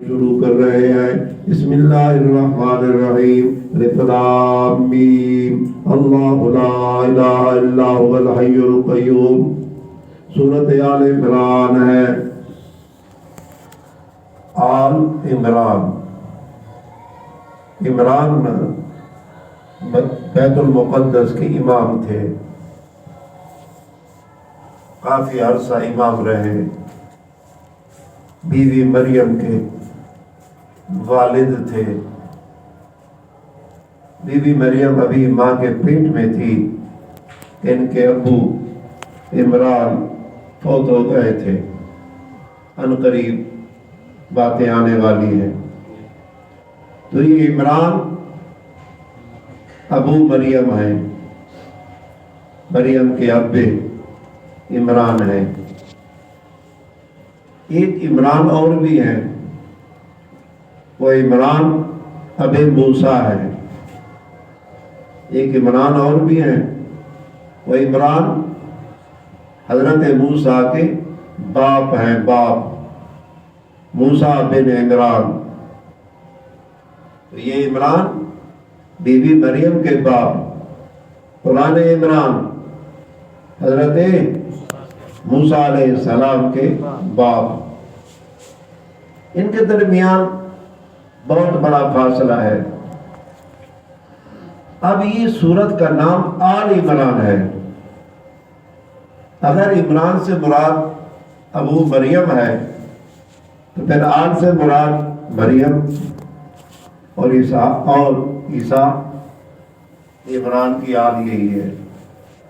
شروع کر رہے ہیں۔ بسم اللہ الرحمن الرحیم۔ الف لام میم، اللہ لا الہ الا هو الحی القیوم۔ سورۃ آل عمران ہے۔ آل عمران، عمران بیت المقدس کے امام تھے، کافی عرصہ امام رہے، بیوی مریم کے والد تھے۔ بیوی مریم ابھی ماں کے پیٹ میں تھی، ان کے ابو عمران فوت ہو گئے تھے۔ عنقریب باتیں آنے والی ہیں۔ تو یہ عمران ابو مریم ہیں، مریم کے ابے عمران ہیں۔ ایک عمران اور بھی ہے، وہ عمران ابے موسیٰ ہے۔ ایک عمران اور بھی ہے، وہ عمران حضرت موسیٰ کے باپ ہیں، باپ موسیٰ بن عمران۔ یہ عمران بیوی مریم کے باپ، قرآن عمران حضرت موسیٰ علیہ السلام کے باپ۔ ان کے درمیان بہت بڑا فاصلہ ہے۔ اب یہ سورت کا نام آل عمران ہے۔ اگر عمران سے مراد ابو مریم ہے تو پھر آل سے مراد مریم اور عیسیٰ عمران کی آل یہی ہے۔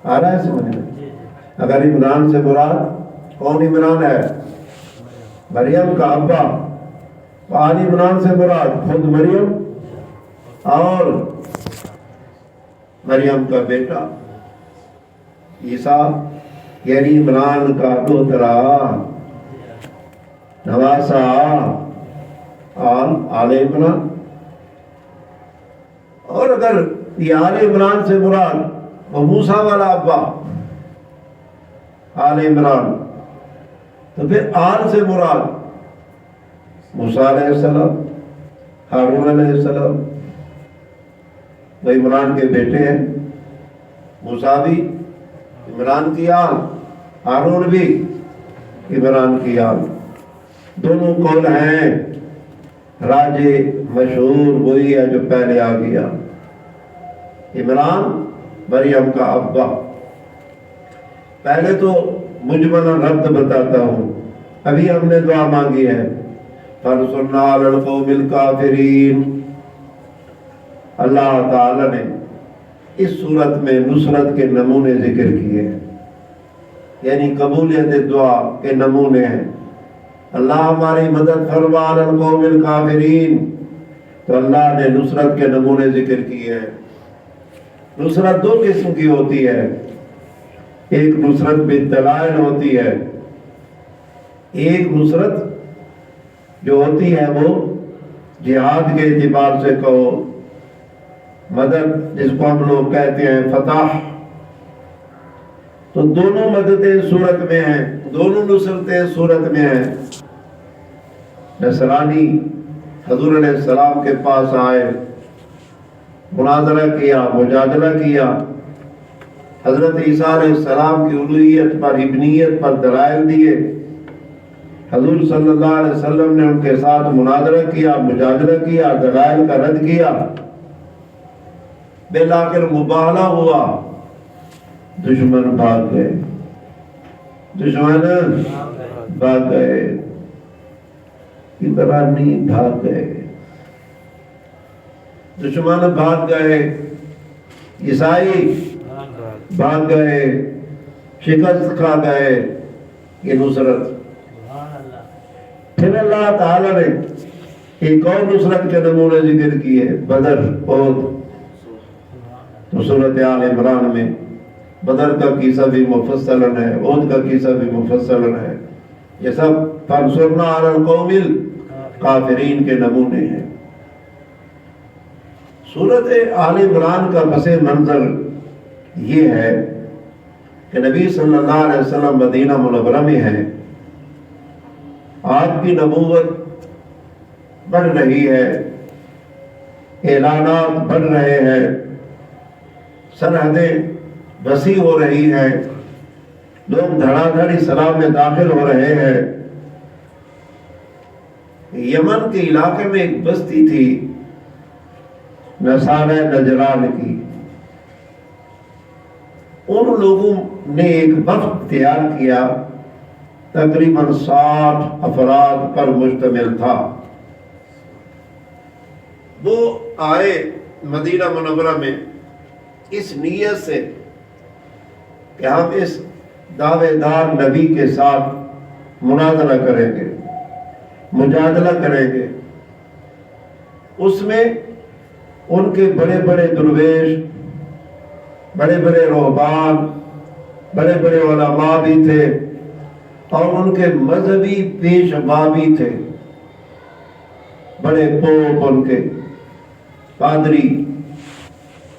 آ رہا ہے سمجھ میں؟ اگر عمران سے مراد کون عمران ہے؟ مریم کا ابا، تو آل عمران سے مراد خود مریم اور مریم کا بیٹا عیسیٰ، یعنی عمران کا دوترا نواسا آل عمران۔ اور اگر یہ آل عمران سے مراد وہ موسیٰ والا ابا آل عمران، تو پھر آل سے مراد موسیٰ علیہ السلام، ہارون علیہ السلام، وہ عمران کے بیٹے ہیں۔ موسیٰ بھی عمران کی آل، ہارون بھی عمران کی آل۔ دونوں قول ہیں، راجے مشہور وہی ہے جو پہلے آ گیا، عمران مریم کا ابا۔ پہلے تو مجمل ربط بتاتا ہوں، ابھی ہم نے دعا مانگی ہے فَانْصُرْنَا عَلَى الْقَوْمِ الْكَافِرِينَ۔ اللہ تعالی نے اس صورت میں نصرت کے نمونے ذکر کیے ہیں، یعنی قبولیت دعا کے نمونے ہیں۔ اللہ ہماری مدد فرما علی القوم الکافرین، تو اللہ نے نصرت کے نمونے ذکر کیے ہیں۔ نصرت دو قسم کی ہوتی ہے، ایک نصرت بالدلائل ہوتی ہے، ایک نصرت جو ہوتی ہے وہ جہاد کے اعتبار سے کہو، مدد جس کو ہم لوگ کہتے ہیں فتح۔ تو دونوں مددیں صورت میں ہیں، دونوں نصرتیں صورت میں ہیں۔ نصرانی حضور علیہ السلام کے پاس آئے، مناظرہ کیا، مجادلہ کیا، حضرت عیسیٰ علیہ السلام کی الوہیت پر، ابنیت پر دلائل دیے۔ حضور صلی اللہ علیہ وسلم نے ان کے ساتھ مناظرہ کیا، مجادلہ کیا، دلائل کا رد کیا۔ بالآخر مباہلہ ہوا، دشمن بھاگ گئے، دشمن بھاگ گئے، عبرانی بھاگ گئے، دشمن بھاگ گئے، عیسائی بھاگ گئے، شکست کھا گئے۔ یہ نصرت۔ پھر اللہ تعالی نے ایک اور نصرت کے نمونے ذکر کیے، بدر، احد۔ تو سورۃ آل عمران میں بدر کا قصہ بھی مفصل ہے، احد کا قصہ بھی مفصل ہے۔ یہ سب فانصرنا علی القوم الکافرین کے نمونے ہیں۔ سورۃ آل عمران کا پس منظر یہ ہے کہ نبی صلی اللہ علیہ وسلم مدینہ منورہ میں ہیں، آپ کی نبوت بڑھ رہی ہے، اعلانات بڑھ رہے ہیں، سرحدیں وسیع ہو رہی ہیں، لوگ دھڑا دھڑ اسلام میں داخل ہو رہے ہیں۔ یمن کے علاقے میں ایک بستی تھی نصارہ نجران کی، ان لوگوں نے ایک وفد تیار کیا، تقریباً 60 افراد پر مشتمل تھا۔ وہ آئے مدینہ منورہ میں اس نیت سے کہ ہم اس دعوے دار نبی کے ساتھ مناظرہ کریں گے، مجادلہ کریں گے۔ اس میں ان کے بڑے بڑے درویش، بڑے بڑے رہبان، بڑے بڑے علماء بھی تھے، اور ان کے مذہبی پیشوا بھی تھے، بڑے پوپ ان کے پادری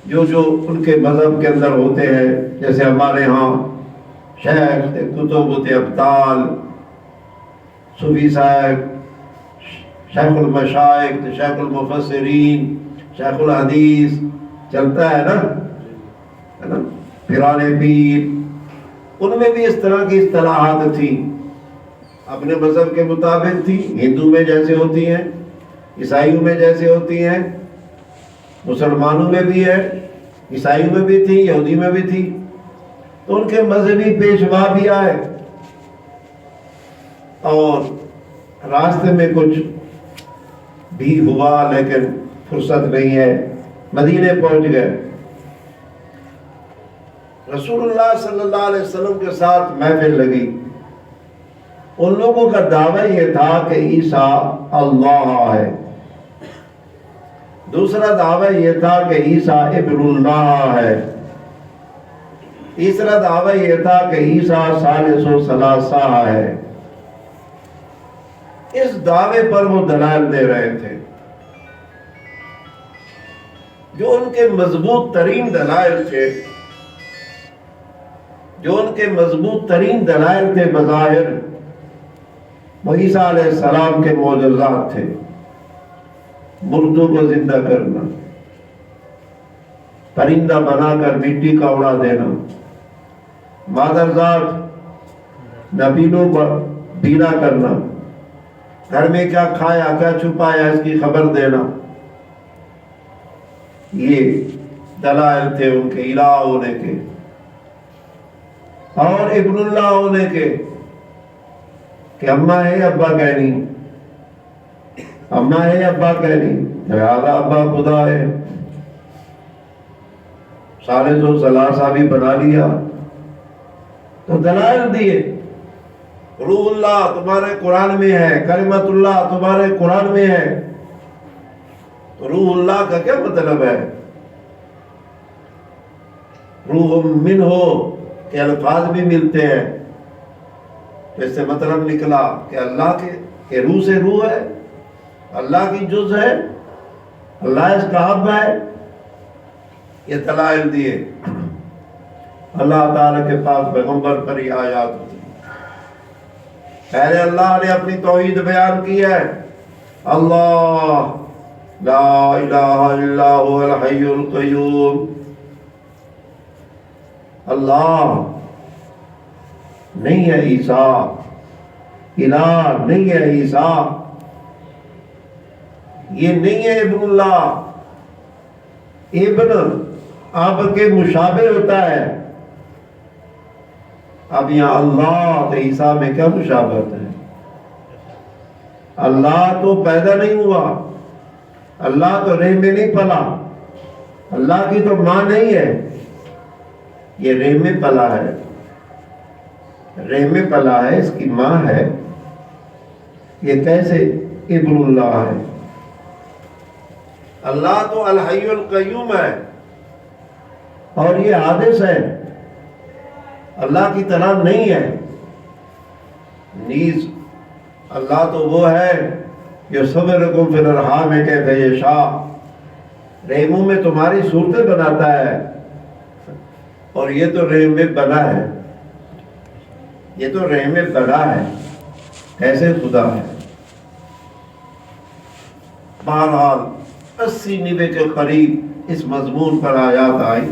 جو ان کے مذہب کے اندر ہوتے ہیں، جیسے ہمارے ہاں شیخ کتب ابدال، صوفی صاحب، شیخ المشائخ، شیخ المفسرین، شیخ الحدیث چلتا ہے نا، پیران پیر، ان میں بھی اس طرح کی اصطلاحات تھی، اپنے مذہب کے مطابق تھی، ہندو میں جیسے ہوتی ہیں، عیسائیوں میں جیسے ہوتی ہیں، مسلمانوں میں بھی ہے، عیسائیوں میں بھی تھی، یہودی میں بھی تھی۔ تو ان کے مذہبی پیشوا بھی آئے، اور راستے میں کچھ بھی ہوا لیکن فرصت نہیں ہے، مدینے پہنچ گئے۔ رسول اللہ صلی اللہ علیہ وسلم کے ساتھ محفل لگی۔ ان لوگوں کا دعویٰ یہ تھا کہ عیسیٰ اللہ ہے، دوسرا دعویٰ یہ تھا کہ عیسیٰ ابن اللہ ہے، تیسرا دعویٰ یہ تھا کہ عیسیٰ ثالث و ثلاثہ ہے۔ اس دعوے پر وہ دلائل دے رہے تھے، جو ان کے مضبوط ترین دلائل تھے، جو ان کے مضبوط ترین دلائل تھے بظاہر، وہ عیسیٰ علیہ السلام کے معجزات تھے۔ مردوں کو زندہ کرنا، پرندہ بنا کر مٹی کا اڑا دینا، مادرزاد نبینوں کو بینا کرنا، گھر میں کیا کھایا کیا چھپایا اس کی خبر دینا، یہ دلائل تھے ان کے الہ ہونے کے اور ابن اللہ ہونے کے، کہ اماں ہے ابا کہنی، اماں ہے ابا کہنی، لہذا ابا خدا ہے، ثالث و ثلاثہ بھی بنا لیا۔ تو دلائل دیے، روح اللہ تمہارے قرآن میں ہے، کلمت اللہ تمہارے قرآن میں ہے۔ تو روح اللہ کا کیا مطلب ہے؟ روح منہ کے الفاظ بھی ملتے ہیں، تو اس سے مطلب نکلا کہ اللہ کے روح سے روح ہے، اللہ کی جز ہے، اللہ اس کا اب ہے۔ یہ دلائل دیے۔ اللہ تعالیٰ کے پاس پیغمبر پر ہی آیات ہوتی ہیں۔ پہلے اللہ نے اپنی توحید بیان کی ہے، اللہ لا الہ الا هو الحی القیوم، اللہ نہیں ہے عیسیٰ، الہ نہیں ہے عیسیٰ، یہ نہیں ہے ابن اللہ۔ ابن آپ کے مشابہ ہوتا ہے، اب یہاں اللہ تو عیسیٰ میں کیا مشابہت ہے؟ اللہ تو پیدا نہیں ہوا، اللہ تو رحم میں نہیں پلا، اللہ کی تو ماں نہیں ہے، یہ رحم میں پلا ہے، رحم میں پلا ہے، اس کی ماں ہے، یہ کیسے ابن اللہ ہے؟ اللہ تو الحی القیوم ہے، اور یہ حادث ہے، اللہ کی طرح نہیں ہے۔ نیز اللہ تو وہ ہے جو صبرکم فی الارحام کیف یشاء، رحموں میں تمہاری صورتیں بناتا ہے، اور یہ تو رحم میں بنا ہے، یہ تو رحم میں بنا ہے، ایسے خدا ہے۔ بہرحال 80-90 کے قریب اس مضمون پر آیات آئی.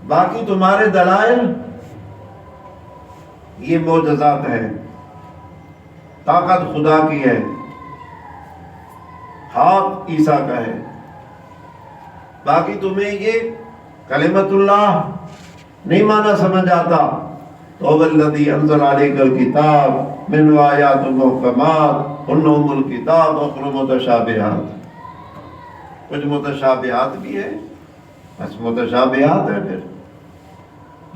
باقی تمہارے دلائل یہ معجزات ہیں، طاقت خدا کی ہے، ہاتھ عیسیٰ کا ہے. باقی تمہیں یہ کلمت اللہ نہیں مانا سمجھ آتا تو والذی انزل علیک الکتاب منہ آیات محکمات ہن ام الکتاب اخر متشابہات. کچھ متشابہات بھی ہے، بس متشابہات ہے، پھر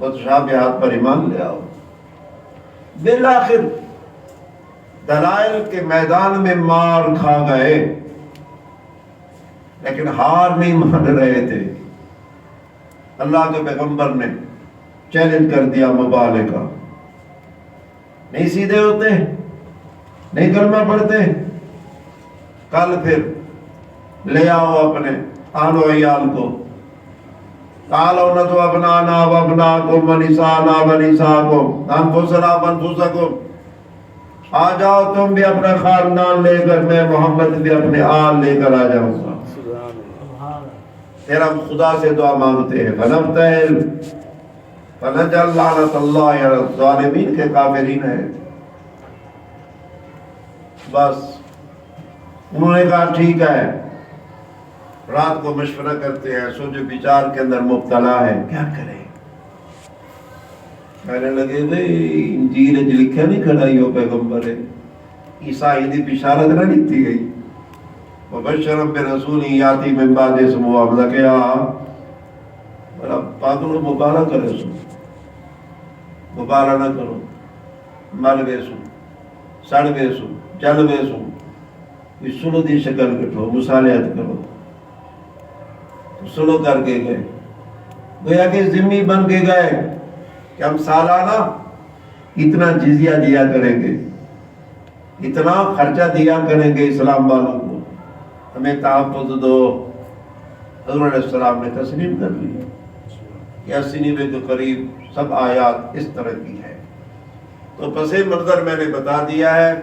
متشابہات پر ایمان لے آؤ. بالآخر دلائل کے میدان میں مار کھا گئے لیکن ہار نہیں مان رہے تھے. اللہ کے پیغمبر نے چیلنج کر دیا مبالغہ، نہیں سیدھے ہوتے، نہیں کلمہ پڑھتے، کل پھر لے آؤ اپنے آل و عیال کو. تعالوا ندعو ابناءنا وابناءکم ونساءنا ونساءکم انفسنا وانفسکم. آ جاؤ تم بھی اپنا خاندان لے کر، میں محمد بھی اپنے آل لے کر آ جاؤں گا. پھر ہم خدا سے دعا مانگتے ہیں فنبتہل فنجعل لعنت اللہ علی الظالمین کے کافرین ہے. بس انہوں نے کہا ٹھیک ہے. رات کو مشورہ کرتے ہیں، سوچ بچار کے اندر مبتلا ہے، کیا کریں. کہنے لگے بھئی انجیل اچ لکھا نہیں کھڑا یہ پیغمبر ہے، عیسائی دی بشارت نہ لکھی گئی. وبشرم برسول یاتی من بعد اسمہ احمد. کیا بڑا پاگلو مبارہ کرے سو، مبارہ نہ کرو، مر گئے سو، سڑ گئے سو، جل گئے سو. یہ سلو دی شکل کٹھو، مصالحت کرو. سلو کر کے گئے، گویا کہ ذمہ بن کے گئے کہ ہم سالانہ اتنا جزیہ دیا کریں گے، اتنا خرچہ دیا کریں گے اسلام والوں کو، ہمیں تحفظ دو. حضور علیہ السلام نے تسلیم کر لی. 80-90 کے قریب سب آیات اس طرح کی ہے. تو پس منظر میں نے بتا دیا ہے.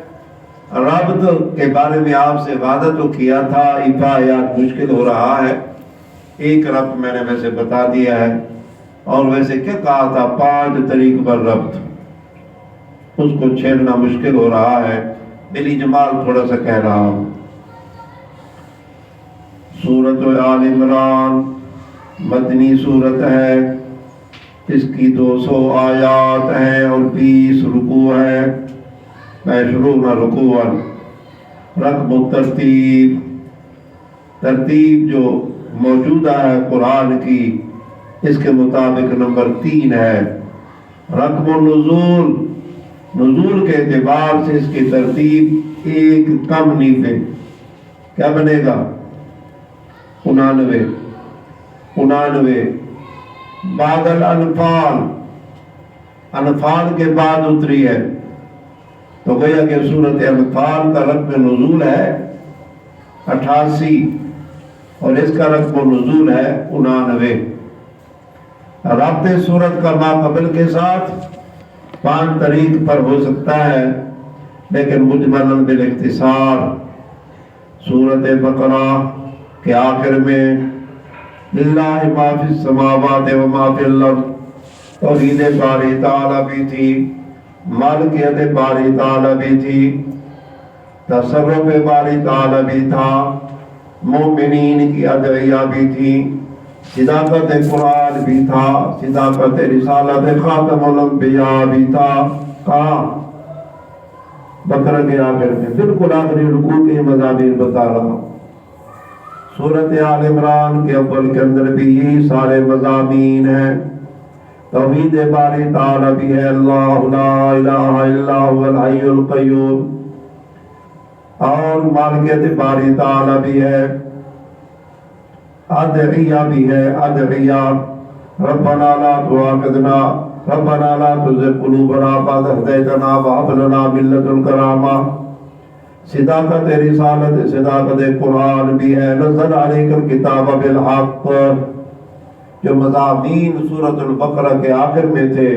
ربط کے بارے میں آپ سے وعدہ تو کیا تھا، ایفا آیات مشکل ہو رہا ہے. ایک ربط میں نے ویسے بتا دیا ہے، اور ویسے کیا کہا تھا 5 طریق پر ربط، اس کو چھیڑنا مشکل ہو رہا ہے. بالاجمال تھوڑا سا کہہ رہا ہوں. سورۃ آل عمران مدنی سورت ہے، اس کی 200 آیات ہیں اور 20 رکوع ہیں. 20 رکوعا. رقم الترتیب، ترتیب جو موجودہ ہے قرآن کی اس کے مطابق نمبر 3 ہے. رقم النزول، نزول کے اعتبار سے اس کی ترتیب ایک کم نیفے، کیا بنے گا 99. بعد الانفال، انفال کے بعد اتری ہے، تو گویا کہ سورۃ انفال کا رقم نزول ہے 88 اور اس کا رقم نزول ہے 99. رابط سورت کا ما قبل کے ساتھ 5 طریق پر ہو سکتا ہے، لیکن مجملاً بالاختصار سورۃ بقرہ کے آخر میں للہ ما فی السماوات و ما فی الارض توحید باری تعالیٰ بھی تھی، مالکیت باری تعالیٰ بھی تھی، تصرف باری تعالیٰ بھی تھا، مومنین کی ادعیہ بھی تھی، صداقت قرآن بھی تھا، صداقت رسالت خاتم الانبیاء بھی تھا. کہاں بقرہ کے آخر میں بالکل آخری رکوع کے مضامین بتا رہا ہوں. سورۃ آل عمران کے اول کے اندر بھی یہی سارے مضامین ہیں. توحید باری تعالیٰ بھی ہے، اللہ لا الہ الا هو الحی القیوم، اور مالکیت باری تعالیٰ بھی ہے، ادعیہ بھی ہے، ادعیہ ربنا لا تؤاخذنا ربنا لا تزغ قلوبنا بعد إذ هديتنا وهب لنا من لدنك رحمة. صداقت رسالت، صداقت قرآن بھی ہے، نزل علیک الکتاب بالحق. جو مضامین سورۃ البقرہ کے آخر میں تھے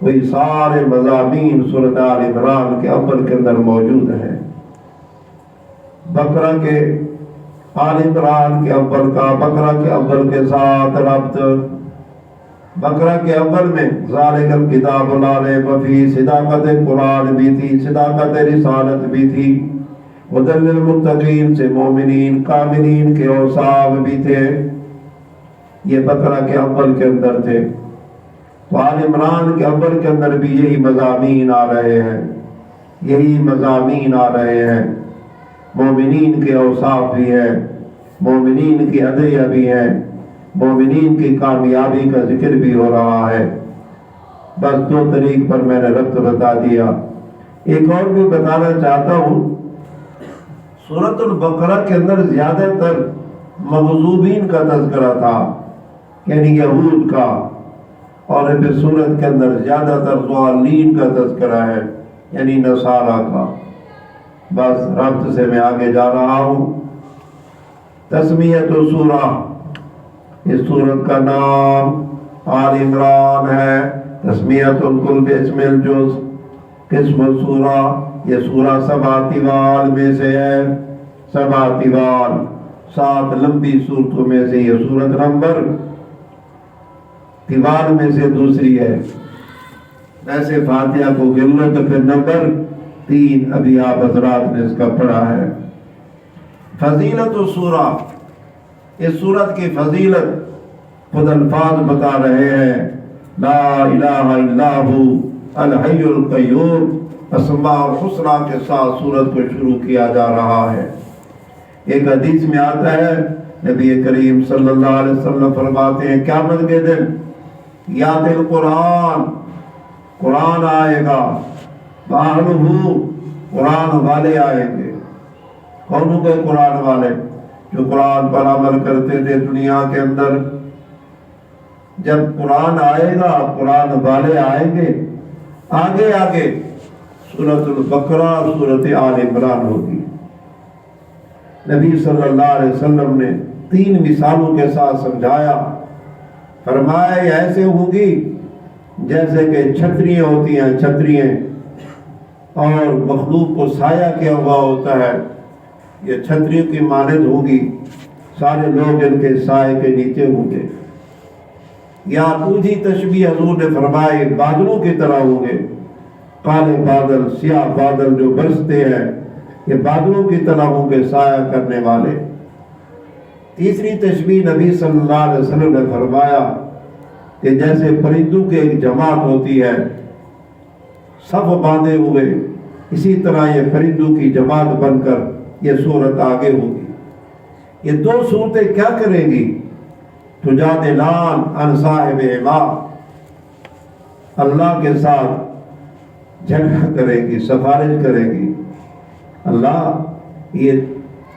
وہی سارے مضامین سورۃ آل عمران کے اول کے اندر موجود ہیں. بقرہ کے آل عمران کے اول کا بقرہ کے اول کے ساتھ ربط۔ بقرہ کے اول میں ذالک الکتاب لا ریب فیہ، صداقت قرآن بھی تھی، صداقت رسالت بھی تھی، ھدی للمتقین سے مومنین کاملین کے اوصاف بھی تھے۔ یہ بقرہ کے اول کے اندر تھے۔ تو آل عمران کے اول کے اندر بھی یہی مضامین آ رہے ہیں، یہی مضامین آ رہے ہیں۔ مومنین کے اوصاف بھی ہیں، مومنین کی ادعیہ بھی ہیں، مومنین کی کامیابی کا ذکر بھی ہو رہا ہے۔ بس 2 طریق پر میں نے ربط بتا دیا۔ ایک اور بھی بتانا چاہتا ہوں، سورۃ البقرہ کے اندر زیادہ تر مغضوبین کا تذکرہ تھا، یعنی یہود کا، اور پھر سورت کے اندر زیادہ تر ضالین کا تذکرہ ہے، یعنی نصارہ کا۔ بس ربط سے میں آگے جا رہا ہوں۔ تسمیت سورہ، اس سورت کا نام آل عمران ہے۔ تسمیت الکل باسم الجز، قسم السورہ، یہ سورہ 7 طوال میں سے ہے۔ 7 طوال، 7 لمبی سورتوں میں سے یہ سورت نمبر طوال میں سے دوسری ہے۔ ویسے فاتحہ کو گن لو تو پھر نمبر 3 ابھی آپ حضرات نے اس کا پڑھا ہے۔ فضیلت السورہ، اس سورت کی فضیلت خود الفاظ بتا رہے ہیں۔ لا الہ الا ہو الحی القیوم، اسماء الحسنی کے ساتھ سورت کو شروع کیا جا رہا ہے۔ ایک حدیث میں آتا ہے، نبی کریم صلی اللہ علیہ وسلم فرماتے ہیں قیامت کے دن یاد القرآن، قرآن آئے گا، باہلہ، قرآن والے آئیں گے۔ کون ہوں گے قرآن والے؟ جو قرآن پر عمل کرتے تھے دنیا کے اندر۔ جب قرآن آئے گا، قرآن والے آئیں گے، آگے آگے سورۃ البقرہ، سورۃ آل عمران ہوگی۔ نبی صلی اللہ علیہ وسلم نے 3 مثالوں کے ساتھ سمجھایا، فرمایا یہ ایسے ہوگی جیسے کہ چھتریاں ہوتی ہیں، چھتریاں، اور مخلوق کو سایہ کیا ہوا ہوتا ہے، یہ چھتریوں کی مانند ہوگی، سارے لوگ ان کے سائے کے نیچے ہوں گے۔ یا دوسری تشبیہ حضور نے فرمائی بادلوں کی طرح ہوں گے، کالے بادل، سیاہ بادل جو برستے ہیں، یہ بادلوں کی طرح ہوں گے سایہ کرنے والے۔ تیسری تشبیہ نبی صلی اللہ علیہ وسلم نے فرمایا کہ جیسے پرندوں کی ایک جماعت ہوتی ہے صف باندھے ہوئے، اسی طرح یہ پرندوں کی جماعت بن کر یہ صورت آگے ہوگی۔ یہ 2 صورتیں کیا کریں گی؟ تجادلان عن صاحبہما، اللہ کے ساتھ جھگڑا کرے گی، سفارش کرے گی۔ اللہ یہ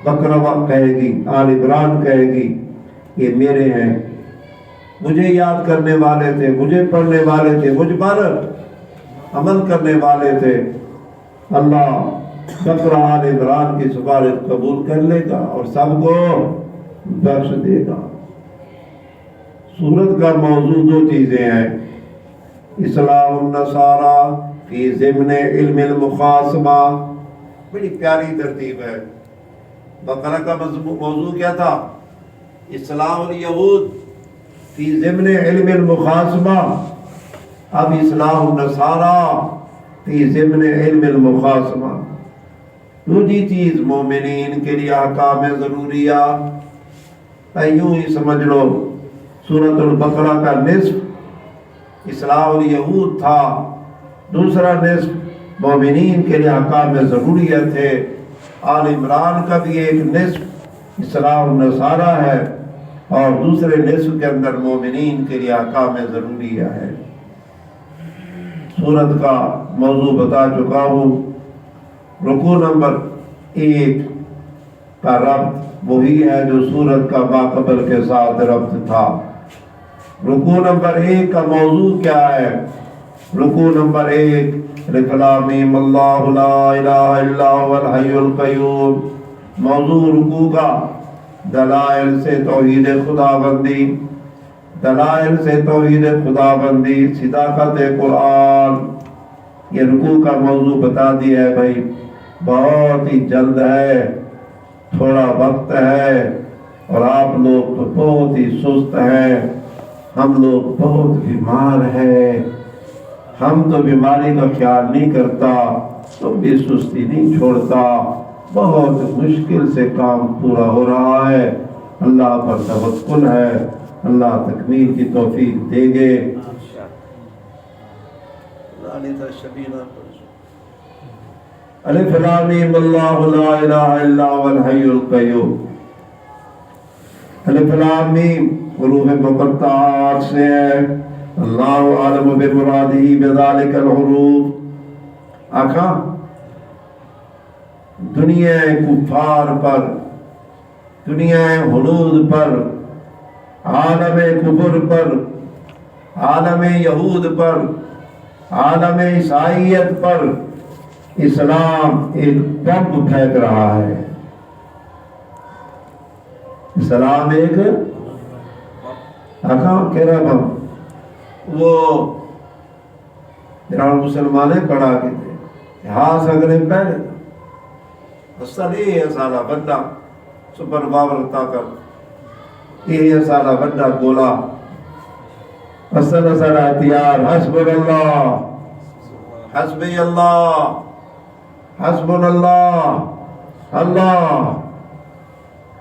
بقرہ کہے گی، آل عمران کہے گی یہ میرے ہیں، مجھے یاد کرنے والے تھے، مجھے پڑھنے والے تھے، مجھ پر عمل کرنے والے تھے۔ اللہ بقرہ آل عمران کی سفارش قبول کر لے گا اور سب کو بخش دے گا۔ سورت کا موضوع 2 چیزیں ہیں، اصلاح النصارى فی ضمن علم المخاصمہ، بڑی پیاری ترتیب ہے۔ بقرہ کا موضوع کیا تھا؟ اصلاح الیہود فی ضمن علم المخاصمہ، اب اصلاح النصارى فی ضمن علم المخاصمہ۔ دوسری چیز مومنین کے لیے احکام ضروریہ، یوں ہی سمجھ لو سورۃ البقرہ کا نصف اصلاح الیہود تھا، دوسرا نصف مومنین کے لیے احکام ضروریہ تھے۔ آل عمران کا بھی ایک نصف اصلاح النصارى ہے اور دوسرے نصف کے اندر مومنین کے لیے احکام ضروریہ ہے۔ سورت کا موضوع بتا چکا ہوں۔ رکوع نمبر 1 کا ربط وہی ہے جو سورت کا ماقبل کے ساتھ ربط تھا۔ رکوع نمبر 1 کا موضوع کیا ہے؟ رکوع نمبر 1 الف لام میم اللہ لا الہ الا هو الحی القیوم، موضوع رکوع کا دلائل سے توحید خداوندی، دلائل سے توحید خداوندی، صداقت قرآن۔ یہ رکوع کا موضوع بتا دیا ہے بھائی، بہت ہی جلد ہے، تھوڑا وقت ہے اور آپ لوگ تو بہت ہی سست ہیں، ہم لوگ بہت بیمار ہیں، ہم تو بیماری کا خیال نہیں کرتا، تم بھی سستی نہیں چھوڑتا، بہت مشکل سے کام پورا ہو رہا ہے، اللہ پر توکل ہے، اللہ تکمیل کی توفیق دے گے۔ الف لام میم اللہ لا الہ الا هو الحی القیوم۔ الف لام میم حروف مقطعات سے ہے، اللہ عالم بمرادہ بذالک الحروف۔ آقا دنیا کفار پر، دنیا حدود پر، عالم کفر پر، عالم یہود پر، عالم عیسائیت پر اسلام ایک بم پھینک رہا ہے۔ اسلام ایک کہہ رہا بم، وہ جناب مسلمانیں پڑھا کے تھے ہاں سگنے پہلے اصل یہ سالہ بڑا سپر پاور طاقت، یہ سالہ بڑا گولا اصل سارا ہتھیار، حسب اللہ حسبی اللہ حسبنا اللہ اللہ،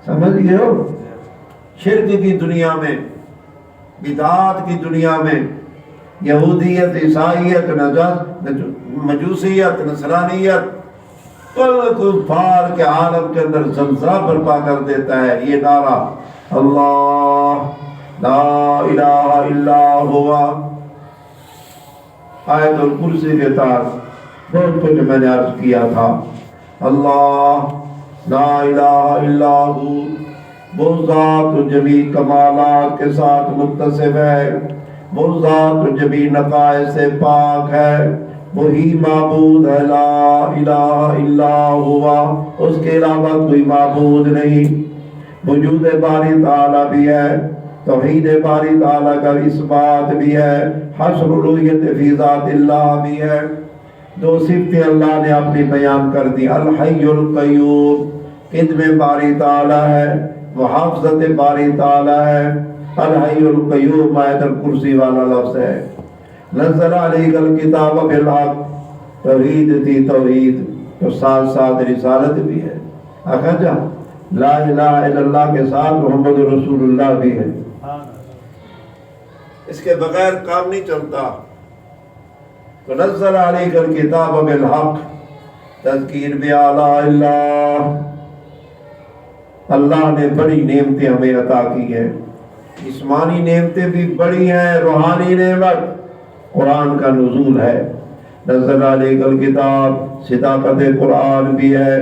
سمجھ گئے ہو؟ شرک کی دنیا میں، بدعات کی دنیا میں، یہودیت، عیسائیت، مجوسیت، نصرانیت، کل کفار کے عالم کے اندر زلزلہ برپا کر دیتا ہے یہ نعرہ اللہ لا الہ الا ہوا۔ آیت الکرسی کے تحت بہت کچھ میں نے عرض کیا تھا، اللہ لا الہ الا ہو، وہ ذات جمیع کمالات کے ساتھ متصف ہے، وہ ذات جمیع نقائص سے پاک ہے، وہی معبود ہے، لا الہ الا ہوا، اس کے علاوہ کوئی معبود نہیں۔ وجود باری تعالیٰ بھی ہے، توحید باری تعالیٰ کا اس بات بھی ہے، حصر الوہیت فی ذات اللہ بھی ہے۔ دو صفتیں اللہ نے اپنی بیان کر دی، الحی القیوم، خدمت باری تعالیٰ ہے، محافظت باری تعالیٰ ہے۔ الحی القیوم آیت الکرسی والا لفظ ہے۔ نزل علیک الکتاب بالحق، توحید تھی توحید تو ساتھ ساتھ رسالت بھی ہے۔ اکھا لا الہ الا اللہ کے ساتھ محمد رسول اللہ بھی ہے، اس کے بغیر کام نہیں چلتا۔ تو نزل علیک الکتاب بالحق، تذکیر بآلاء اللہ، اللہ نے بڑی نعمتیں ہمیں عطا کی ہیں، جسمانی نعمتیں بھی بڑی ہیں، روحانی نعمت قرآن کا نزول ہے۔ نزل علیک الکتاب، صداقت قرآن بھی ہے،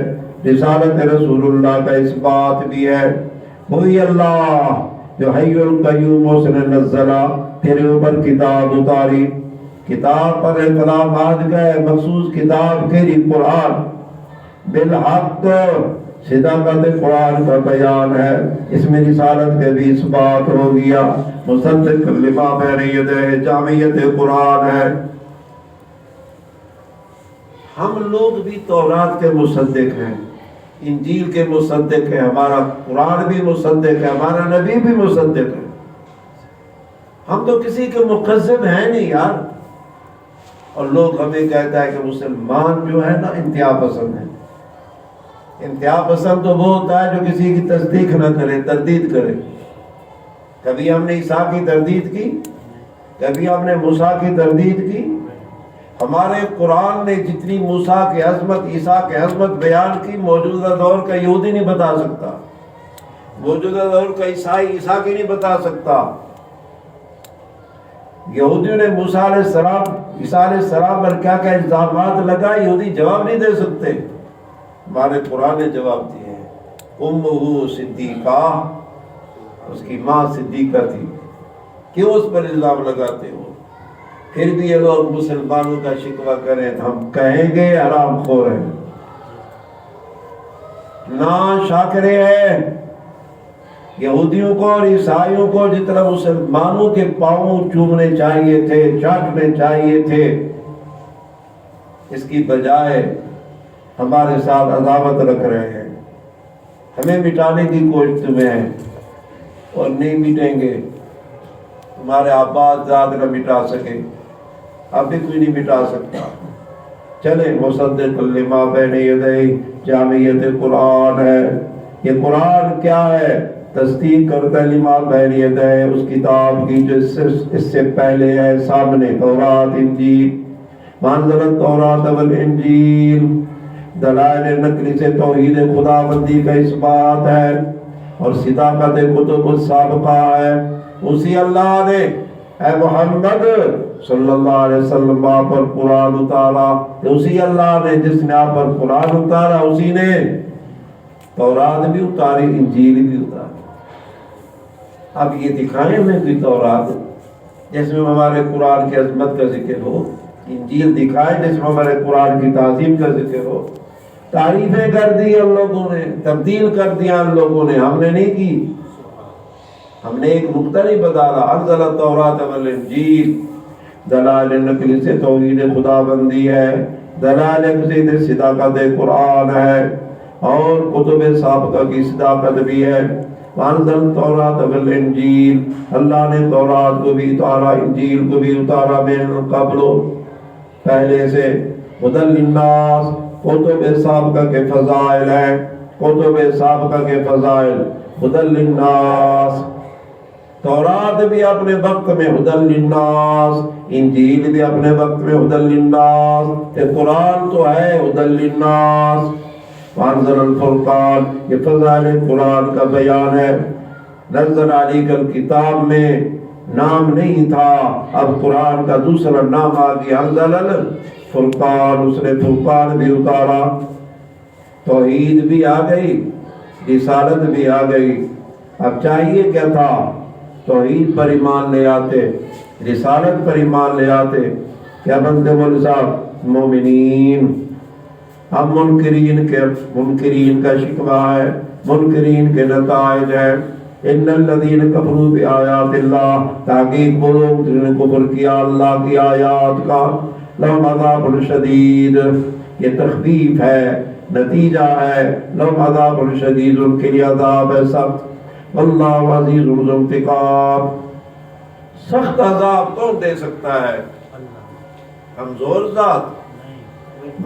رسالت رسول اللہ کا اس بات بھی ہے۔ وہی اللہ جو حی القیوم، اس نے نزلہ تیرے اوپر کتاب اتاری، کتاب پر اختلافات گئے، مخصوص کتاب تیری قرآن، بالحق صداقت قرآن کا بیان ہے، اس میں رسالت کے بھی اس بات ہو گیا، مصدق لما بین یدیہ، جامعیت قرآن ہے۔ ہم لوگ بھی تورات کے مصدق ہیں، انجیل کے مصدق ہیں، ہمارا قرآن بھی مصدق ہے، ہمارا نبی بھی مصدق ہے۔ ہم تو کسی کے مکذب ہیں نہیں یار۔ اور لوگ ہمیں کہتا ہے کہ مسلمان جو ہے نا انتہا پسند ہے۔ انتہا پسند تو وہ ہوتا ہے جو کسی کی تصدیق نہ کرے، تردید کرے۔ کبھی ہم نے عیسیٰ کی تردید کی، کبھی ہم نے موسیٰ کی تردید کی۔ ہمارے قرآن نے جتنی موسیٰ کی عظمت، عیسیٰ کی عظمت بیان کی، موجودہ دور کا یہودی نہیں بتا سکتا، موجودہ دور کا عیسائی عیسیٰ کی نہیں بتا سکتا۔ یہودیوں نے موسیٰ علیہ السلام، عیسیٰ علیہ السلام پر کیا کیا الزامات لگائے، یہودی جواب نہیں دے سکتے، ہمارے قرآن نے جواب دیے ہیں۔ امہ صدیقہ، اس کی ماں صدیقہ تھی، کیوں اس پر الزام لگاتے ہو؟ پھر بھی یہ لوگ مسلمانوں کا شکوہ کریں تو ہم کہیں گے حرام خور ہیں، نا شاکرے ہیں۔ یہودیوں کو اور عیسائیوں کو جتنا مسلمانوں کے پاؤں چومنے چاہیے تھے، چاٹنے چاہیے تھے، اس کی بجائے ہمارے ساتھ عداوت رکھ رہے ہیں۔ ہمیں مٹانے کی کوشش میں ہے اور نہیں مٹیں گے. ہمارے آباد ذات نہ مٹا سکے، اب بھی کوئی نہیں مٹا سکتا. چلے مصدق لما بین یدیہ، جامعیت قرآن ہے. یہ قرآن کیا ہے؟ تصدیق کرتا ہے لما بین یدیہ، اس کتاب کی جو اس سے پہلے ہے سامنے، تورات انجیل. وانزل التوراۃ والانجیل، دلائل نقلی سے توحید خداوندی کا اس بات ہے اور صداقت کتب السابقہ ہے. اسی اللہ نے اے محمد صلی اللہ علیہ وسلم آپ پر قرآن اتارا. اسی اللہ نے جس نے آپ پر قرآن اتارا، اسی نے تورات بھی اتاری، انجیل بھی اتاری. اب یہ دکھائیں ہمیں کوئی تورات جس میں ہمارے قرآن کی عظمت کا ذکر ہو، انجیل دکھائیں جس میں ہمارے قرآن کی تعظیم کا ذکر ہو. تعریفیں کر دی ہم لوگوں نے، تبدیل کر دیا ہم لوگوں نے، ہم نے نہیں کی. ہم نے ایک نقطہ نہیں بدالا. انزل التوراۃ والانجیل، دلائل نقلی سے توحید خداوندی ہے، دلائل نقلی سے صداقت قرآن ہے اور کتب سابقہ کی صداقت بھی ہے. وانزل التوراۃ والانجیل، اللہ نے تورات کو بھی اتارا، انجیل کو بھی اتارا من قبل، پہلے سے. ھدی للناس، کتب سابقہ کے فضائل ہیں، کتب سابقہ کے فضائل. ھدی للناس، تورات بھی اپنے وقت میں ھدی للناس، انجیل بھی اپنے وقت میں ھدی للناس، قرآن تو ہے ھدی للناس. وانزل الفرقان، یہ فضائل قرآن کا بیان ہے. نزل علیک الکتاب میں نام نہیں تھا، اب قرآن کا دوسرا نام آ گیا، انزل الفرقان، اس نے فرقان بھی اتارا. توحید بھی آ گئی، رسالت بھی آ گئی. اب چاہیے کیا تھا؟ توحید پر ایمان لے آتے، رسالت پر ایمان لے آتے. کیا بنتے مولوی صاحب؟ مومنین. ہم منکرین کا شکوہ ہے، منکرین کے نتائج ہے. ان الذین کفروا بآیات اللہ، تحقیق وہ لوگ جنہوں نے کفر کیا اللہ کی آیات کا، لہم عذاب شدید، یہ تخفیف ہے، نتیجہ ہے. لہم عذاب شدید، ان کے لیے عذاب ہے سخت. واللہ عزیز ذو انتقام، سخت عذاب کون دے سکتا ہے؟ کمزور ذات،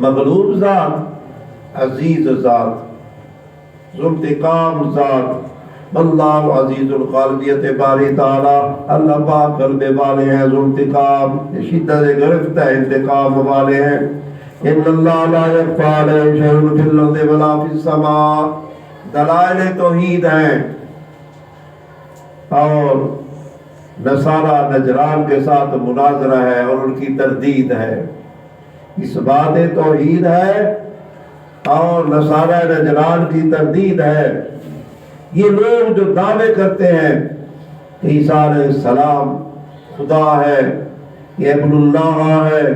مغلوب ذات، عزیز ذات، ذو انتقام ذات. واللہ عزیز الغالبیت باری تعالی، اللہ پاک غلبے والے ہیں، ذو انتقام، شدت گرفت ہے، انتقام والے ہیں. ان اللہ لا یخفی علیہ شیء فی الارض ولا فی السماء، دلائل توحید ہیں. اور نصارہ نجران کے ساتھ مناظرہ ہے اور ان کی تردید ہے. اس بات توحید ہے اور نصارہ نجران کی تردید ہے. یہ لوگ جو دعوے کرتے ہیں کہ عیسیٰ علیہ السلام خدا ہے، یہ ابن اللہ ہے،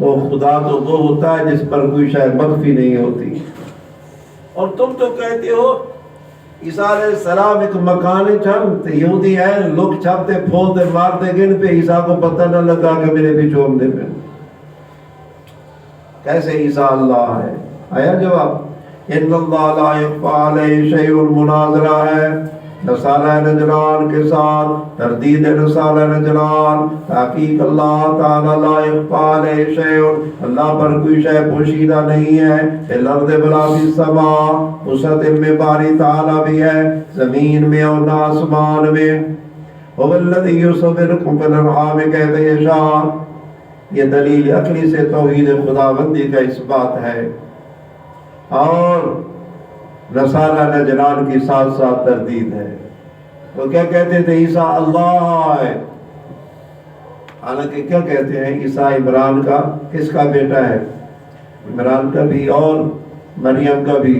وہ خدا تو وہ ہوتا ہے جس پر کوئی شاید مخفی نہیں ہوتی. اور تم تو کہتے ہو عیسیٰ علیہ السلام ایک مکان چھپتے یہودی ہیں، لوگ چھپتے پھولتے مارتے گن پہ، عیسیٰ کو پتہ نہ لگا کہ میرے بھی چھوڑنے پہ. کیسے عیسیٰ اللہ ہے؟ آیا جواب. ان اللہ لا یخفی علیہ شیء، مناظرہ ہے نصارہ نجران کے ساتھ، تردید نصارہ نجران. تحقیق اللہ تعالی لا یخفی علیہ شیء، اللہ پر کوئی شے پوشیدہ نہیں ہے. فی الارض ولا فی السماء، وسعت میں باری تعالی بھی ہے زمین میں اور نہ آسمان میں. هو الذی یصورکم فی الارحام کیف یشاء، یہ دلیل عقلی سے توحید خداوندی کا اس بات ہے. اور نصارہ نجران کی ساتھ ساتھ تردید ہے. وہ کیا کہتے تھے؟ عیسیٰ اللہ ہے. حالانکہ کیا کہتے ہیں؟ عیسیٰ عمران کا کس کا بیٹا ہے؟ عمران کا بھی اور مریم کا بھی.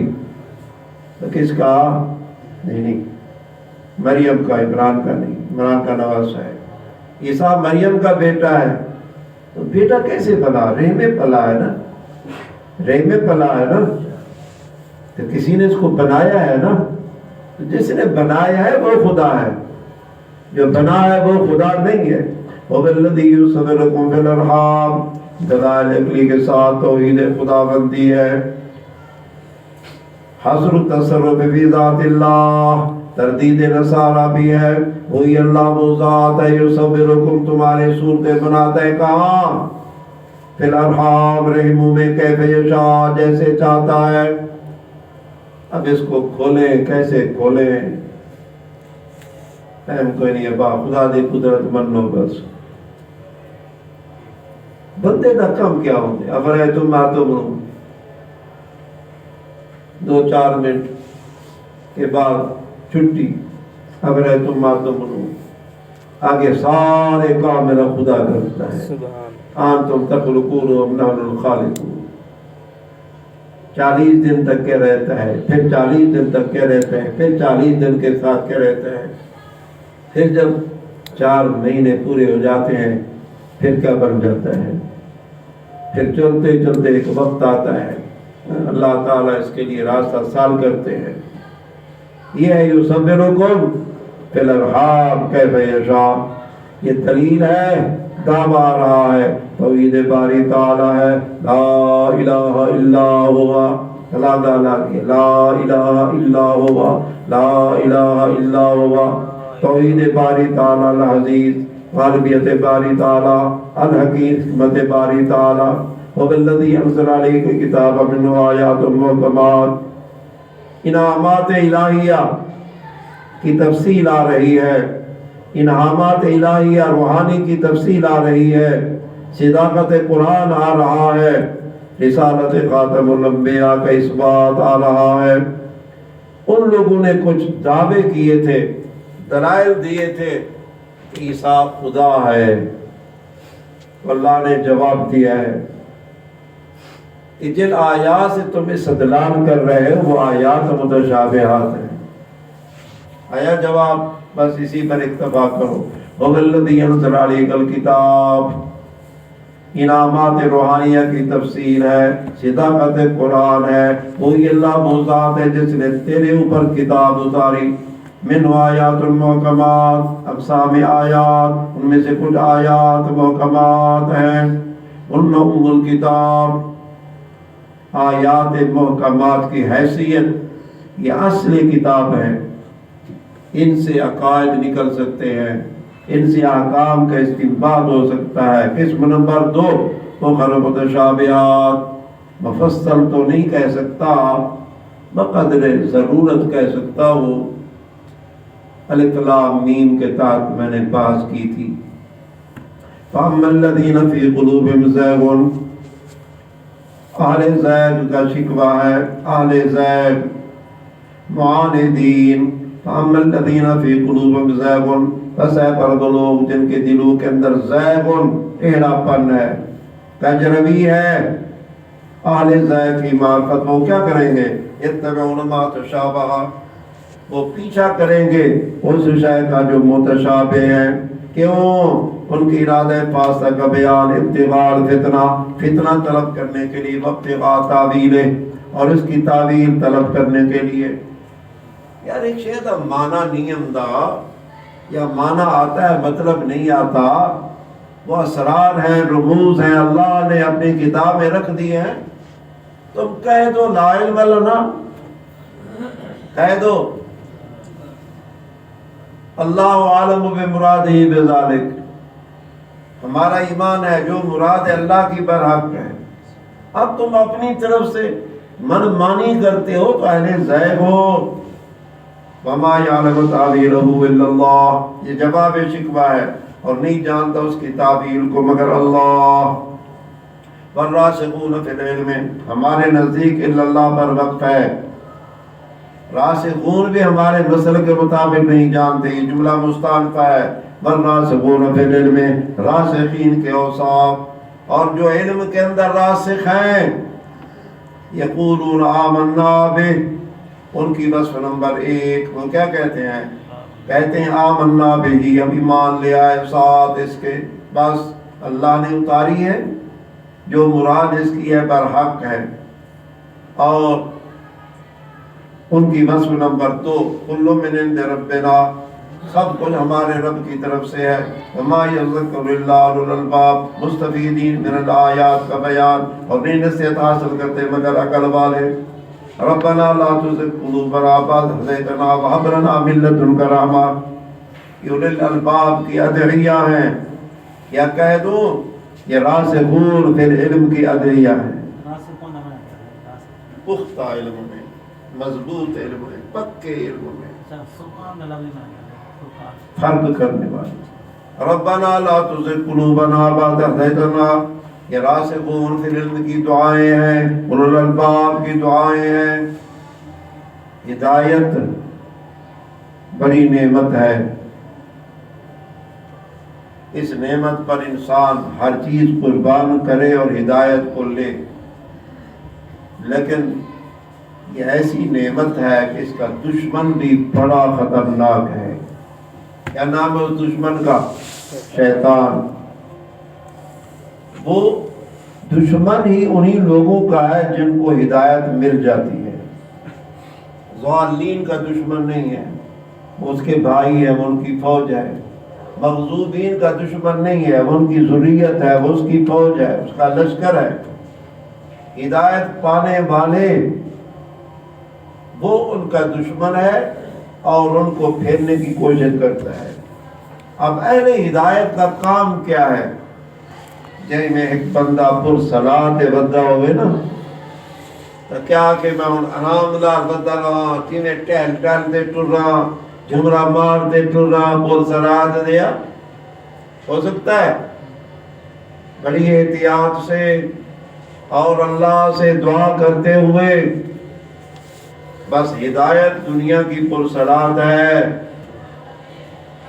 تو کس کا؟ نہیں، مریم کا، عمران کا نہیں، عمران کا نواسہ ہے. عیسیٰ مریم کا بیٹا ہے. تو بیٹا کیسے پلا؟ رحم میں پلا ہے نا، رحم میں پلا ہے نا. تو کسی نے اس کو بنایا ہے نا. تو جس نے بنایا ہے وہ خدا ہے، جو بنا ہے وہ خدا نہیں ہے. وَالَّذِي يُصَوِّرُكُمْ فِي الْأَرْحَامِ، دلائل عقلی کے ساتھ توحید خداوندی ہے. حصر التصرف فی ذات اللہ، تردید نصارہ بھی ہے، وہی اللہ وہ ذات ہے یصورکم، تمہارے صورتیں بناتا ہے کہاں؟ فی الارحام، رحموں میں، کیف یشاء، جیسے چاہتا ہے۔ اب اس کو کھولیں، کیسے کھولیں؟ ٹائم کوئی نہیں ہے، با خدا دی قدرت منو بس۔ بندے دا کم کیا ہوتے؟ افرأیتم ما تمنون، 2-4 منٹ کے بعد چھٹی، افرأیتم ما تمنون، آگے سارے کام میرا خدا کرتا ہے۔ انتم تخلقون ام نحن الخالقون۔ 40 دن تک کے رہتا ہے، پھر 40 دن تک کے رہتا ہے، پھر 40 دن کے ساتھ کے رہتا ہے، پھر جب 4 مہینے پورے ہو جاتے ہیں پھر کیا بن جاتا ہے؟ پھر چلتے چلتے ایک وقت آتا ہے، اللہ تعالیٰ اس کے لیے راستہ سال کرتے ہیں۔ یہ ہے یصورکم فی الارحام کیف یشاء، یہ دلیل ہے، دعویٰ آ رہا ہے، توحید باری تعالیٰ ہے، لا الہ الا ہوا، لا الہ الا ہوا، لا الہ الا ہوا، توحید باری تعالیٰ العزیز، غالبیت باری تعالیٰ الحکیم، حکمت باری تعالیٰ، وبالذی انزل علیک الکتاب منہ آیات محکمات۔ انعامات الہیہ کی تفصیل آ رہی ہے، انعامات الہیہ روحانی کی تفصیل آ رہی ہے، صداقت قرآن آ رہا ہے، رسالت خاتم الانبیاء کا اثبات آ رہا ہے۔ ان لوگوں نے کچھ دعوے کیے تھے، دلائل دیے تھے کہ عیسیٰ خدا ہے، اللہ نے جواب دیا ہے کہ جن آیات سے تم استدلال کر رہے ہو وہ آیات متشابہات ہیں۔ آیا جواب؟ بس اسی پر اکتفا کرو۔ وَالَّذِي أَنزَلَ عَلَيْكَ الْكِتَابَ، انعامات روحانیہ کی تفصیل ہے، صداقت قرآن ہے، وہی اللہ وہ ذات ہے جس نے تیرے اوپر کتاب اتاری، من آیات محکمات، اقسام آیات، ان میں سے کچھ آیات محکمات ہیں، ان ام الکتاب، آیات محکمات کی حیثیت یہ اصل کتاب ہے، ان سے عقائد نکل سکتے ہیں، ان سے احکام کا استنباط ہو سکتا ہے۔ قسم نمبر 2، اخر متشابہات، مفصل تو نہیں کہہ سکتا، بقدر ضرورت کہہ سکتا ہوں۔ الف لام میم کے تحت میں نے بحث کی تھی۔ فَأَمَّا الَّذِينَ فِي قُلُوبِهِمْ زَيْغٌ، اہل زیغ کا شکوہ ہے، اہل زیغ معاندین۔ فَأَمَّا الَّذِينَ فِي قُلُوبِهِمْ زَيْغٌ، بس ہے پر وہ لوگ جن کے دلوں کے اندر زیغن، ٹیڑھا پن ہے، کجروی ہے، اہل زیغ کی معرفت وہ کیا کریں گے؟ یتبعون ما تشابہ، وہ پیچھا کریں گے اس شے کا جو متشابہ ہے۔ کیوں؟ ان کی ارادہ فاصلہ کا بیان، ابتغاء فتنہ، فتنہ طلب کرنے کے لیے، وابتغاء تعویل، اور اس کی تعویل طلب کرنے کے لیے۔ یار ایک شے دا معنی نیم دا یا معنی آتا ہے مطلب نہیں آتا، وہ اسرار ہیں، رموز ہیں، اللہ نے اپنی کتاب میں رکھ دیے ہیں۔ تم کہہ دو لا علم لنا، کہہ دو اللہ عالم بمرادہ بذالک، ہمارا ایمان ہے جو مراد اللہ کی برحق ہے۔ اب تم اپنی طرف سے من مانی کرتے ہو تو اہل زیغ ہو۔ وما یعلم تاویلہ الا اللہ، یہ جواب شکوہ ہے، اور نہیں جانتا اس کی تعویل کو مگر اللہ۔ والراسخون فی العلم، ہمارے نزدیک الا اللہ پر وقف ہے، راسخون بھی ہمارے نسل کے مطابق نہیں جانتے، یہ جملہ مستانفہ ہے۔ والراسخون فی العلم، راسخین کے اوصاف، اور جو علم کے اندر راسخ ہیں، یقولون آمنا بہ، ان کی وصف نمبر 1 وہ کیا کہتے ہیں؟ کہتے ہیں آمنا بہ، ہم ایمان لے آئے ساتھ اس کے، بس اللہ نے اتاری ہے، جو مراد اس کی ہے برحق ہے۔ اور ان کی وصف نمبر 2، کل من عند ربنا، سب کچھ ہمارے رب کی طرف سے ہے۔ وما یذکر الا اولو الالباب، مستفیدین من الآیات کا بیان، اور نہیں نصیحت حاصل کرتے مگر عقل والے۔ ربنا لا تزغ قلوبنا بعد إذ هديتنا وهب لنا من لدنك رحمة. یہ اولي الالباب کی ادعیہ ہیں. یا کہہ دوں یہ راسخون فی العلم کی ادعیہ ہیں. پختہ علم میں، مضبوط علم میں، پکے علم میں فرق کرنے والے. ربنا لا تزغ قلوبنا بعد إذ هديتنا، یہ راسخون فی العلم کی دعائیں ہیں، اولو الالباب کی دعائیں ہیں. ہدایت بڑی نعمت ہے. اس نعمت پر انسان ہر چیز قربان کرے اور ہدایت کو لے، لیکن یہ ایسی نعمت ہے کہ اس کا دشمن بھی بڑا خطرناک ہے. کیا نام ہے اس دشمن کا؟ شیطان. وہ دشمن ہی انہی لوگوں کا ہے جن کو ہدایت مل جاتی ہے. ضالین کا دشمن نہیں ہے، وہ اس کے بھائی ہیں، وہ ان کی فوج ہے. مغضوبین کا دشمن نہیں ہے، وہ ان کی ذریت ہے، وہ اس کی فوج ہے، اس کا لشکر ہے. ہدایت پانے والے وہ ان کا دشمن ہے اور ان کو پھیرنے کی کوشش کرتا ہے. اب اہل ہدایت کا کام کیا ہے؟ جی میں ایک بندہ پرصلاۃ بندہ ہوئے نا تو کیا کہ میں ہوں آرام دار بندہ رہا، تینے ٹہل ٹہل دے ٹر رہا، جمرہ مار دے ٹر رہا، پرصلاۃ دیا ہو سکتا ہے؟ بڑی احتیاط سے اور اللہ سے دعا کرتے ہوئے. بس ہدایت دنیا کی پرصلاۃ ہے،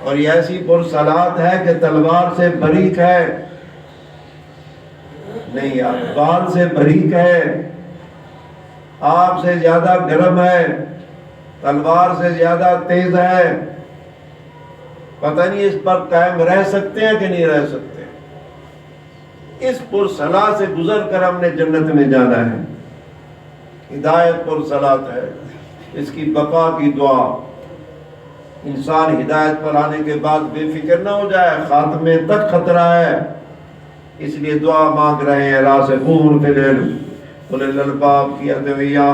اور یہ ایسی پرصلاۃ ہے کہ تلوار سے بریک ہے، نہیں یار بال سے بریک ہے، آپ سے زیادہ گرم ہے، تلوار سے زیادہ تیز ہے. پتہ نہیں اس پر قائم رہ سکتے ہیں کہ نہیں رہ سکتے. اس پرصلاۃ سے گزر کر ہم نے جنت میں جانا ہے. ہدایت پرصلاۃ ہے، اس کی بقا کی دعا. انسان ہدایت پر آنے کے بعد بے فکر نہ ہو جائے، خاتمے تک خطرہ ہے. اس لیے دعا مانگ رہے ہیں راسخون فی العلم، اولو الالباب کی ادعیہ،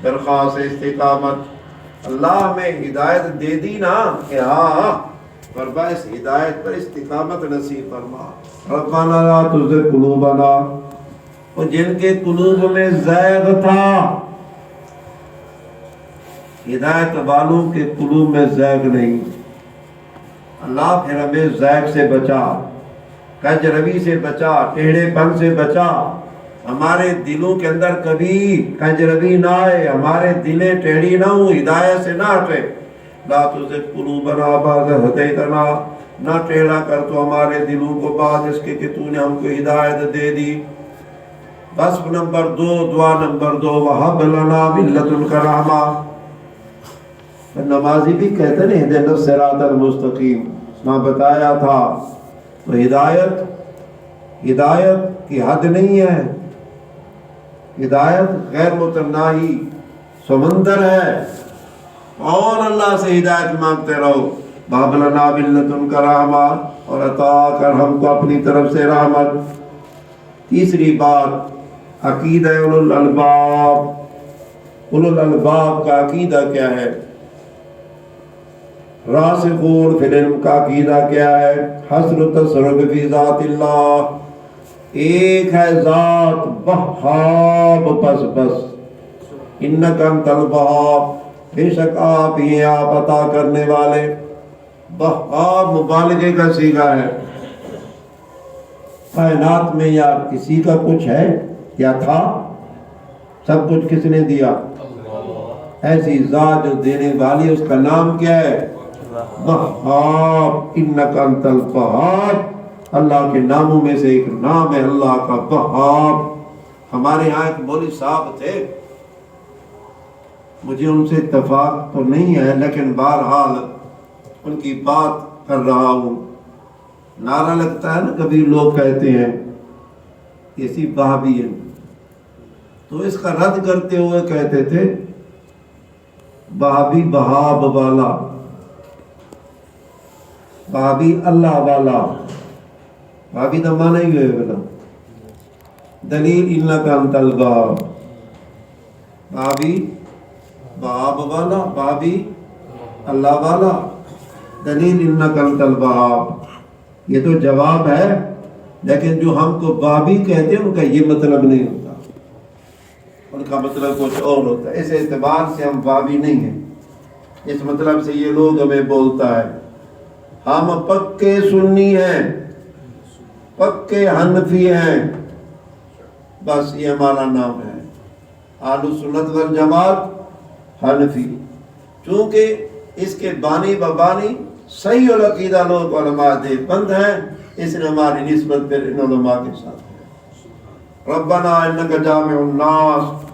درخواست استقامت. اللہ ہمیں ہدایت دے دی نا کہ ہاں فرما اس ہدایت پر استقامت نصیب فرما. ربنا لا تزغ قلوبنا، اور جن کے قلوب میں زیغ تھا، ہدایت والوں کے قلوب میں زیغ نہیں. اللہ پھر ہمیں زیغ سے بچا، کج روی سے بچا، ٹیڑھے پن سے بچا. ہمارے دلوں کے اندر کبھی کج روی نہ آئے، ہمارے دلیں ٹیڑھی نہ ہوں، ہدایت سے نہ ہٹے. لا تزغ قلوبنا بعد إذ هديتنا، نہ ٹیڑھا کر تو ہمارے دلوں کو بعد اس کے کہ تو نے ہم کو ہدایت دے دی. وصف نمبر 2، دعا نمبر 2، وَهَبْ لَنَا مِن لَّدُنْكَ رَحْمَةً. نمازی بھی کہتے ہیں اهدنا الصراط المستقیم، میں بتایا تھا. تو ہدایت کی حد نہیں ہے. ہدایت غیر متناہی سمندر ہے، اور اللہ سے ہدایت مانگتے رہو. وَهَبْ لَنَا مِن لَّدُنْكَ رَحْمَةً، اور عطا کر ہم کو اپنی طرف سے رحمت. تیسری بات عقیدہ اولو الالباب. اولو الالباب کا عقیدہ کیا ہے؟ راسخون فی العلم کا عقیدہ کیا ہے؟ حصر و تصرف فی ذات اللہ. ایک ہے ذات وہاب، بس انک انت الوہاب، بے شک آپ ہی آپ عطا کرنے والے. وہاب مبالغے کا صیغہ ہے. کائنات میں یا کسی کا کچھ ہے یا تھا؟ سب کچھ کس نے دیا؟ ایسی ذات جو دینے والی، اس کا نام کیا ہے؟ وہاب. انک انت الوہاب، اللہ کے ناموں میں سے ایک نام ہے اللہ کا وہاب. ہمارے یہاں ایک مولوی صاحب تھے، مجھے ان سے اتفاق تو نہیں ہے لیکن بہرحال ان کی بات کر رہا ہوں. نعرہ لگتا ہے نا، کبھی لوگ کہتے ہیں ایسی وہابی ہے، تو اس کا رد کرتے ہوئے کہتے تھے وہابی وہاب والا، وہابی اللہ والا. وہابی تو مانا ہی ہوئے بنا دلیل انک انت الوہاب. وہابی باب والا، بابی اللہ والا، دلیل انک انت الوہاب، یہ تو جواب ہے، لیکن جو ہم کو بابی کہتے ہیں ان کا یہ مطلب نہیں ہوتا، ان کا مطلب کچھ اور ہوتا ہے۔ اس اعتبار سے ہم بابی نہیں ہیں، اس مطلب سے یہ لوگ ہمیں بولتا ہے ہم پکے سنی ہیں، پکے حنفی ہیں، بس یہ ہمارا نام ہے، اہل سنت والجماعت حنفی۔ چونکہ اس کے بانی ببانی صحیح العقیدہ لوگ علماء دیوبند ہیں، اس نے ہماری نسبت پھر ان علماء کے ساتھ ہے۔ ربنا انک جامع الناس،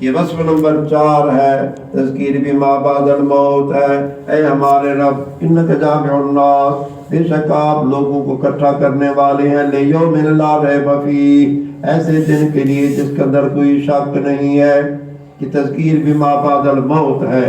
یہ وصف نمبر 4 ہے، تذکیر بما بعد الموت ہے۔ اے ہمارے رب، انک جامع الناس، بے شک آپ لوگوں کو اکٹھا کرنے والے ہیں، لیوم لا ریب فیہ، ایسے دن کے لیے جس کے اندر کوئی شک نہیں ہے، کہ تذکیر بما بعد الموت ہے۔